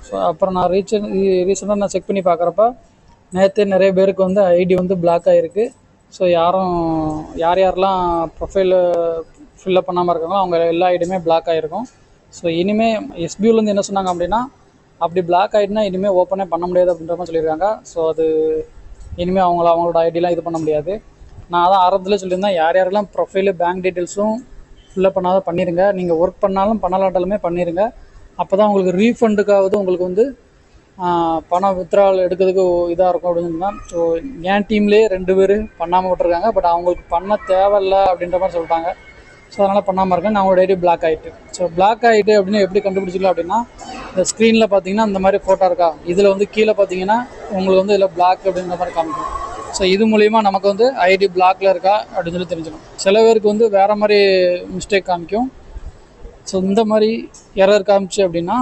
So அப்புறம் நான் ரீசெண்டாக நான் செக் பண்ணி பார்க்குறப்ப நேற்றே நிறைய பேருக்கு வந்து ஐடி வந்து பிளாக் ஆகிருக்கு. ஸோ யாரெல்லாம் ப்ரொஃபைலு ஃபில்லப் பண்ணாமல் இருக்காங்களோ அவங்க எல்லா ஐடியுமே பிளாக் ஆகிருக்கும். ஸோ இனிமேல் எஸ்பியூலேருந்து என்ன சொன்னாங்க அப்படின்னா, அப்படி பிளாக் ஆகிட்டுனா இனிமேல் ஓப்பனே பண்ண முடியாது அப்படின்ற மாதிரி சொல்லியிருக்காங்க. ஸோ அது இனிமேல் அவங்களோட ஐடியெலாம் இது பண்ண முடியாது. நான் அதான் ஆரம்பத்தில் சொல்லியிருந்தேன், யாரெல்லாம் ப்ரொஃபைலு பேங்க் டீட்டெயில்ஸும் ஃபில்லப் பண்ணாத பண்ணிடுங்க. நீங்கள் ஒர்க் பண்ணாலும் பண்ணலாட்டாலுமே பண்ணிடுங்க. அப்போ தான் உங்களுக்கு ரீஃபண்டுக்காவது உங்களுக்கு வந்து பணம் வித்ட்ரால் எடுக்கிறதுக்கு இதாக இருக்கும் அப்படின்னு தான். ஸோ என் டீம்லேயே 2 பேர் பண்ணாமல் விட்டுருக்காங்க. பட் அவங்களுக்கு பண்ண தேவையில்லை அப்படின்ற மாதிரி சொல்லிட்டாங்க. ஸோ அதனால் பண்ணாமல் இருக்கேன். நான் அவங்களோட ஐடி பிளாக் ஆகிட்டு. ஸோ பிளாக் ஆகிட்டு அப்படின்னு எப்படி கண்டுபிடிச்சிக்கலாம் அப்படின்னா, இந்த ஸ்க்ரீனில் பார்த்தீங்கன்னா இந்த மாதிரி ஃபோட்டோ இருக்கா, இதில் வந்து கீழே பார்த்தீங்கன்னா உங்களுக்கு வந்து இதில் பிளாக் அப்படின்ற மாதிரி காமிக்கும். ஸோ இது மூலிமா நமக்கு வந்து ஐடி பிளாக்ல இருக்கா அப்படின்னு சொல்லி தெரிஞ்சுக்கணும். சில பேருக்கு வந்து வேறு மாதிரி மிஸ்டேக் காமிக்கும். ஸோ இந்த மாதிரி எரர் காமிச்சு அப்படின்னா